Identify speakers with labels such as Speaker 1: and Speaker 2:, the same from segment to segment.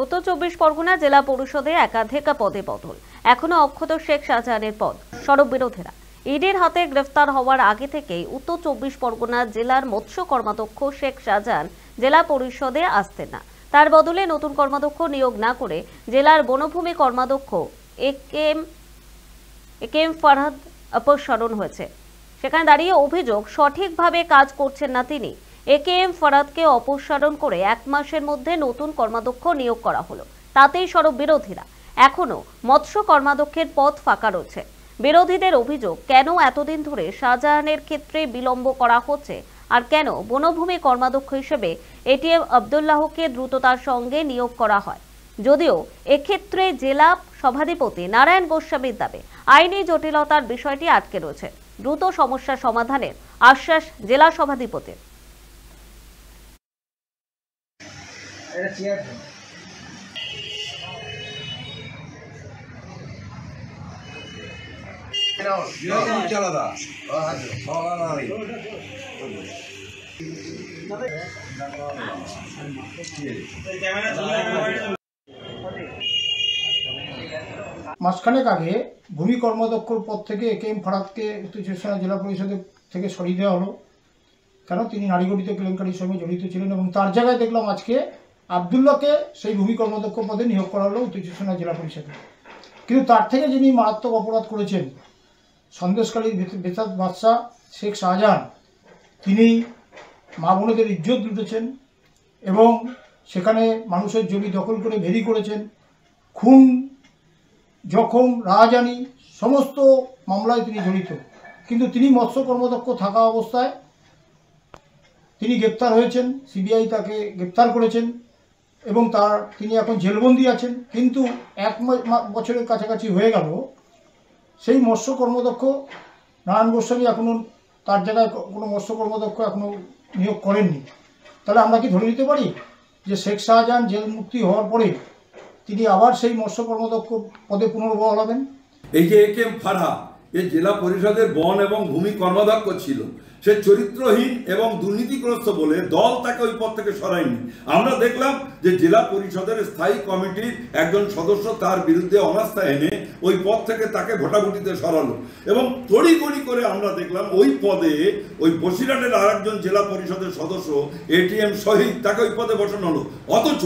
Speaker 1: উত্তর চব্বিশ পরগনা জেলা পরিষদে একাধিক পদে বদল, এখনো অক্ষত শেখ শাহজাহানের পদ। সড়ক বিরোধীরা ইডির হাতে গ্রেফতার হওয়ার আগে থেকেই উত্তর চব্বিশ পরগনা জেলার মৎস্য কর্মাধ্যক্ষ শেখ শাহজাহান জেলা পরিষদে আসতেন না। তার বদলে নতুন কর্মাধ্যক্ষ নিয়োগ না করে জেলার বনভূমি কর্মাধ্যক্ষ একেএম ফরহাদ অপসারণ হয়েছে। সেখানে দাঁড়িয়ে অভিযোগ সঠিকভাবে কাজ করছেন না তিনি। একেএম ফরহাদকে অপসারণ করে 1 মাসের মধ্যে নতুন কর্মাধ্যক্ষ নিয়োগ করা হলো। তাতেই সরব বিরোধীরা। এখনো মৎস্য কর্মাধ্যক্ষের পদ ফাঁকা রয়েছে। বিরোধীদের অভিযোগ, কেন এতদিন ধরে শাহজাহানের ক্ষেত্রে বিলম্ব করা হচ্ছে, আর কেন বনভূমি কর্মাধ্যক্ষ হিসেবে এটিএম আব্দুল্লাহকে দ্রুততার সঙ্গে নিয়োগ করা হয়। যদিও এক্ষেত্রে জেলা সভাধিপতি নারায়ণ গোস্বামীর দাবি আইনি জটিলতার বিষয়টি আটকে রয়েছে। দ্রুত সমস্যা সমাধানের আশ্বাস জেলা সভাধিপতির।
Speaker 2: মাসখানেক আগে ভূমি কর্মাধ্যক্ষর পদ থেকে একেএম ফরহাদকে উত্তর চব্বিশ পরগনা জেলা পরিষদের থেকে সরিয়ে দেওয়া হলো। কেন? তিনি নারীগঠিত কেলেঙ্কারির সঙ্গে জড়িত ছিলেন এবং তার জায়গায় দেখলাম আজকে আব্দুল্লাহকে সেই ভূমি কর্মাধ্যক্ষ পদে নিয়োগ করা হলো উত্তর চব্বিশ পরগনা জেলা পরিষদে। কিন্তু তার থেকে যিনি মারাত্মক অপরাধ করেছেন, সন্দেশকারীর বেতাজ বাদশাহ শেখ শাহজাহান, তিনি মা বোনেদের ইজ্জত লুটেছেন এবং সেখানে মানুষের জমি দখল করে ভেরি করেছেন। খুন, জখম, রাহাজানি সমস্ত মামলায় তিনি জড়িত। কিন্তু তিনি মৎস্য কর্মাধ্যক্ষ থাকা অবস্থায় তিনি গ্রেপ্তার হয়েছেন, সিবিআই তাকে গ্রেপ্তার করেছেন এবং তিনি এখন জেলবন্দি আছেন। কিন্তু 1 বছরের কাছাকাছি হয়ে গেল, সেই মৎস্য কর্মাধ্যক্ষ নারায়ণ গোস্বামী এখনও তার জায়গায় কোনো মৎস্য কর্মাধ্যক্ষ এখনও নিয়োগ করেননি। তাহলে আমরা কি ধরে নিতে পারি যে শেখ শাহজাহান জেল মুক্তি হওয়ার পরে তিনি আবার সেই মৎস্য কর্মাধ্যক্ষ পদে পুনর্বহাল হবেন?
Speaker 3: এই যে একেএম ফরহাদ এই জেলা পরিষদের বন এবং ভূমি কর্মাধ্যক্ষ ছিল, সে চরিত্রহীন এবং দুর্নীতিগ্রস্ত বলে দল তাকে ওই পদ থেকে সরায়নি। আমরা দেখলাম যে জেলা পরিষদের স্থায়ী কমিটির একজন সদস্য তার বিরুদ্ধে অনাস্থা এনে ওই পদ থেকে তাকে ভোটাভুটিতে সরালো এবং তড়িঘড়ি করে আমরা দেখলাম ওই পদে ওই বসিরহাটের আরেকজন জেলা পরিষদের সদস্য এটিএম শহীদ, তাকে ওই পদে বসানো হলো। অথচ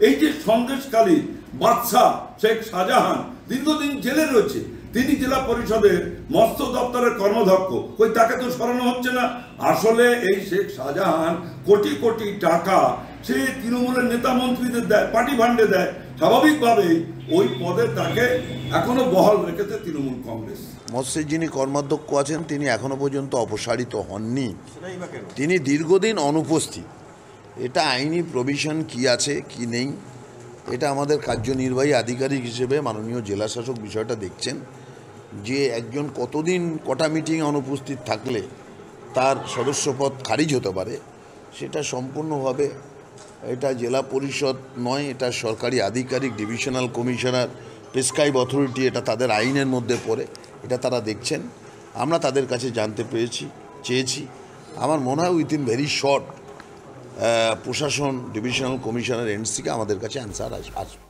Speaker 3: এই যে সন্দেশকালী বাদশাহ শেখ শাহজাহান দীর্ঘদিন জেলে রয়েছে, তিনি জেলা পরিষদের মৎস্য দপ্তরের কর্মাধ্যক্ষ, ওই তাকে তো সরানো হচ্ছে না। আসলে এই শেখ শাহজাহান কোটি কোটি টাকা সে তৃণমূলের নেতা মন্ত্রীদের দেয়, পার্টি ফান্ডে দেয়। স্বাভাবিকভাবেই ওই পদে তাকে এখনো বহাল রেখেছে তৃণমূল কংগ্রেস।
Speaker 4: মৎস্যের যিনি কর্মাধ্যক্ষ আছেন তিনি এখনো পর্যন্ত অপসারিত হননি, তিনি দীর্ঘদিন অনুপস্থিত। এটা আইনি প্রভিশন কি আছে কি নেই, এটা আমাদের কার্যনির্বাহী আধিকারিক হিসেবে মাননীয় জেলা শাসক বিষয়টা দেখছেন যে একজন কতদিন কটা মিটিংয়ে অনুপস্থিত থাকলে তার সদস্যপদ খারিজ হতে পারে, সেটা সম্পূর্ণভাবে এটা জেলা পরিষদ নয়, এটা সরকারি আধিকারিক, ডিভিশনাল কমিশনার, প্রেসক্রাইব অথরিটি, এটা তাদের আইনের মধ্যে পড়ে, এটা তারা দেখছেন। আমরা তাদের কাছে জানতে চেয়েছি। আমার মনে হয় উইথিন ভেরি শর্ট প্রশাসন, ডিভিশনাল কমিশনার, এনসিকে আমাদের কাছে অ্যান্সার আসবে।